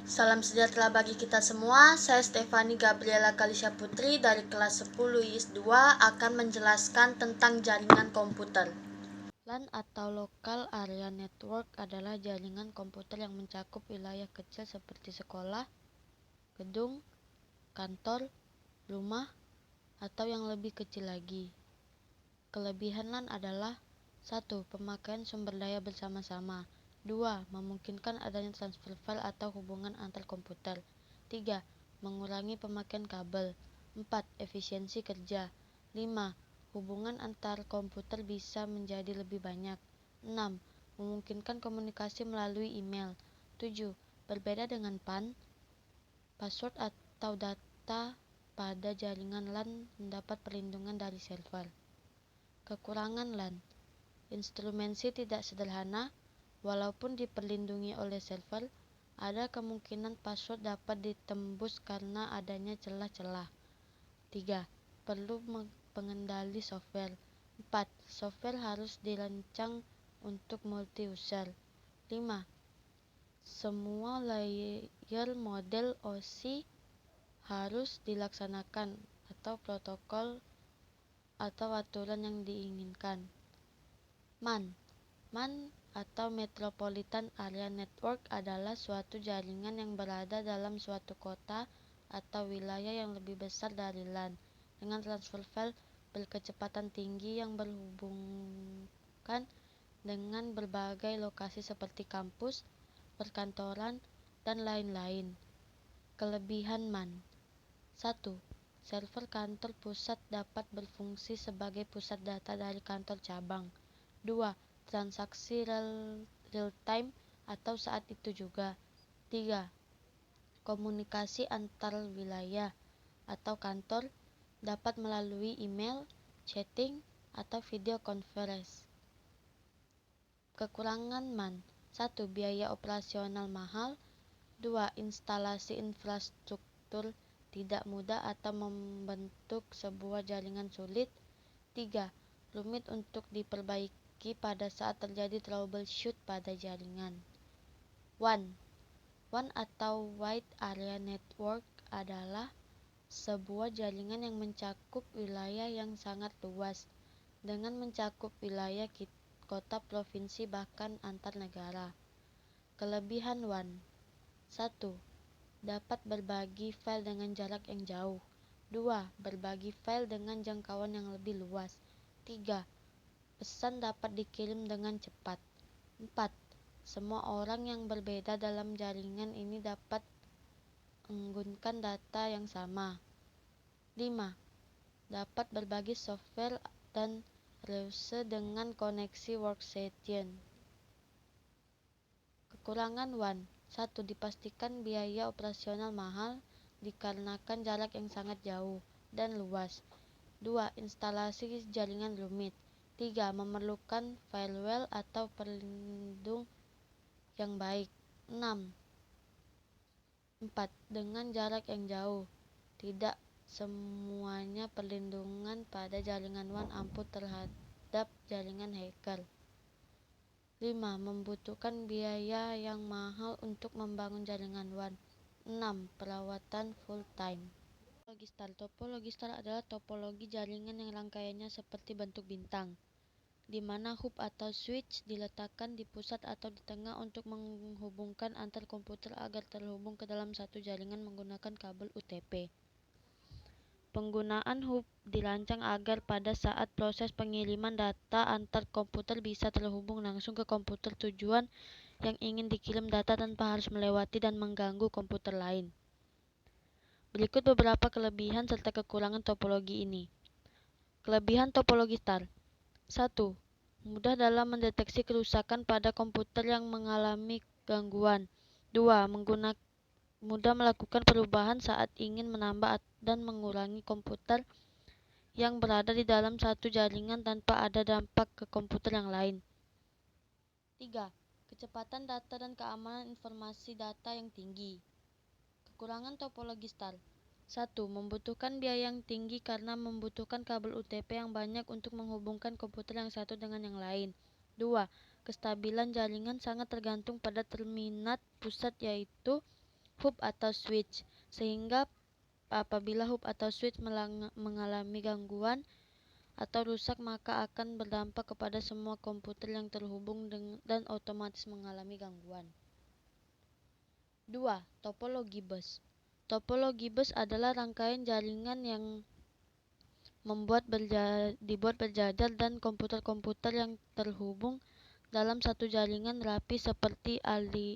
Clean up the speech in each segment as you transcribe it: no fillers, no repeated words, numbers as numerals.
Salam sejahtera bagi kita semua. Saya Stefani Gabriela Kalisya Putri dari kelas 10 YIS 2 akan menjelaskan tentang jaringan komputer. LAN atau Local Area Network adalah jaringan komputer yang mencakup wilayah kecil seperti sekolah, gedung, kantor, rumah, atau yang lebih kecil lagi. Kelebihan LAN adalah 1. Pemakaian sumber daya bersama-sama. 2. Memungkinkan adanya transfer file atau hubungan antar komputer. 3. Mengurangi pemakaian kabel. 4. Efisiensi kerja. 5. Hubungan antar komputer bisa menjadi lebih banyak. 6. Memungkinkan komunikasi melalui email. 7. Berbeda dengan PAN, password atau data pada jaringan LAN mendapat perlindungan dari server. Kekurangan LAN. Instrumensi tidak sederhana, walaupun diperlindungi oleh server, ada kemungkinan password dapat ditembus karena adanya celah-celah. 3. Perlu pengendali software. 4. Software harus dirancang untuk multi-user. 5. Semua layer model OSI harus dilaksanakan atau protokol atau aturan yang diinginkan. MAN atau Metropolitan Area Network adalah suatu jaringan yang berada dalam suatu kota atau wilayah yang lebih besar dari LAN, dengan transfer file berkecepatan tinggi yang berhubungkan dengan berbagai lokasi seperti kampus, perkantoran, dan lain-lain. Kelebihan MAN. 1. Server kantor pusat dapat berfungsi sebagai pusat data dari kantor cabang. 2. Transaksi real-time atau saat itu juga. 3. Komunikasi antar wilayah atau kantor dapat melalui email, chatting, atau video conference. Kekurangan MAN. 1. Biaya operasional mahal. 2. Instalasi infrastruktur tidak mudah atau membentuk sebuah jaringan sulit. 3. Rumit untuk diperbaiki pada saat terjadi troubleshoot pada jaringan. WAN atau Wide Area Network adalah sebuah jaringan yang mencakup wilayah yang sangat luas, dengan mencakup wilayah kota, provinsi, bahkan antar negara. Kelebihan WAN. 1. Dapat berbagi file dengan jarak yang jauh. 2. Berbagi file dengan jangkauan yang lebih luas. 3. Pesan dapat dikirim dengan cepat. 4. Semua orang yang berbeda dalam jaringan ini dapat menggunakan data yang sama. 5. Dapat berbagi software dan resource dengan koneksi workstation. Kekurangan WAN. 1. Dipastikan biaya operasional mahal dikarenakan jarak yang sangat jauh dan luas. 2. Instalasi jaringan rumit. 3. Memerlukan firewall atau pelindung yang baik. 6. 4. Dengan jarak yang jauh, tidak semuanya perlindungan pada jaringan WAN ampuh terhadap jaringan hacker. 5. Membutuhkan biaya yang mahal untuk membangun jaringan WAN. 6. Perawatan full time. Topologi star adalah topologi jaringan yang rangkaiannya seperti bentuk bintang, di mana hub atau switch diletakkan di pusat atau di tengah untuk menghubungkan antar komputer agar terhubung ke dalam satu jaringan menggunakan kabel UTP. Penggunaan hub dirancang agar pada saat proses pengiriman data antar komputer bisa terhubung langsung ke komputer tujuan yang ingin dikirim data tanpa harus melewati dan mengganggu komputer lain. Berikut beberapa kelebihan serta kekurangan topologi ini. Kelebihan topologi star. 1. Mudah dalam mendeteksi kerusakan pada komputer yang mengalami gangguan. 2. Mudah melakukan perubahan saat ingin menambah dan mengurangi komputer yang berada di dalam satu jaringan tanpa ada dampak ke komputer yang lain. 3. Kecepatan data dan keamanan informasi data yang tinggi. Kekurangan topologi star. 1. Membutuhkan biaya yang tinggi karena membutuhkan kabel UTP yang banyak untuk menghubungkan komputer yang satu dengan yang lain. 2. Kestabilan jaringan sangat tergantung pada terminat pusat, yaitu hub atau switch, sehingga apabila hub atau switch mengalami gangguan atau rusak maka akan berdampak kepada semua komputer yang terhubung dan otomatis mengalami gangguan. 2. Topologi bus. Topologi bus adalah rangkaian jaringan yang dibuat berjajar dan komputer-komputer yang terhubung dalam satu jaringan rapi seperti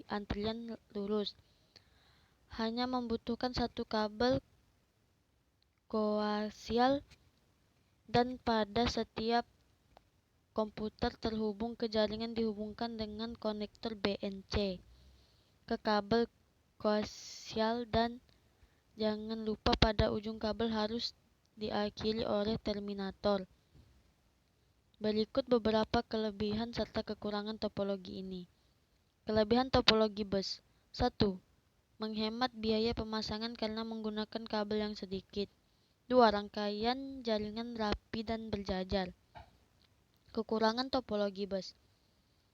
antrian lurus. Hanya membutuhkan satu kabel koaksial dan pada setiap komputer terhubung ke jaringan dihubungkan dengan konektor BNC ke kabel koaksial, dan jangan lupa pada ujung kabel harus diakhiri oleh terminator. Berikut beberapa kelebihan serta kekurangan topologi ini. Kelebihan topologi bus. 1. Menghemat biaya pemasangan karena menggunakan kabel yang sedikit. 2. Rangkaian jaringan rapi dan berjajar. Kekurangan topologi bus.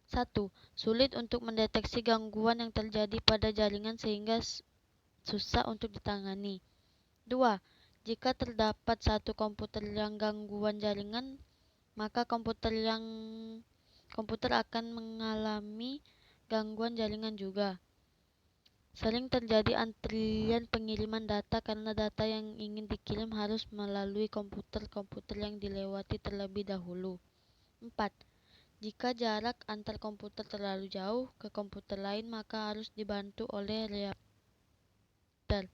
1. Sulit untuk mendeteksi gangguan yang terjadi pada jaringan sehingga susah untuk ditangani. 2. Jika terdapat satu komputer yang gangguan jaringan, maka komputer akan mengalami gangguan jaringan juga. Sering terjadi antrian pengiriman data karena data yang ingin dikirim harus melalui komputer-komputer yang dilewati terlebih dahulu. 4. Jika jarak antar komputer terlalu jauh ke komputer lain maka harus dibantu oleh adapter.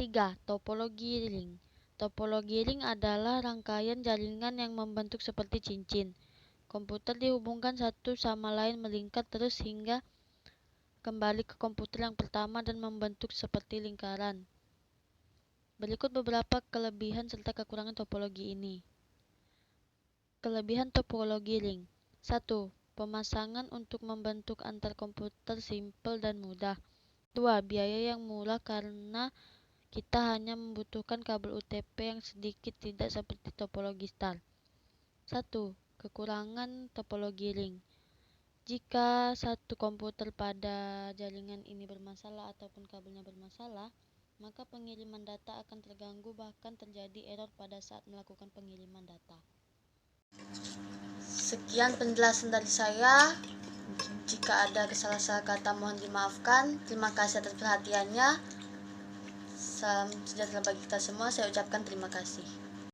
3. Topologi ring. Topologi ring adalah rangkaian jaringan yang membentuk seperti cincin. Komputer dihubungkan satu sama lain melingkar terus hingga kembali ke komputer yang pertama dan membentuk seperti lingkaran. Berikut beberapa kelebihan serta kekurangan topologi ini. Kelebihan topologi ring. 1. Pemasangan untuk membentuk antar komputer simpel dan mudah. 2. Biaya yang murah karena kita hanya membutuhkan kabel UTP yang sedikit, tidak seperti topologi star. 1. Kekurangan topologi ring. Jika satu komputer pada jaringan ini bermasalah ataupun kabelnya bermasalah, maka pengiriman data akan terganggu, bahkan terjadi error pada saat melakukan pengiriman data. Sekian penjelasan dari saya. Jika ada salah-salah kata mohon dimaafkan. Terima kasih atas perhatiannya. Salam sejahtera bagi kita semua. Saya ucapkan terima kasih.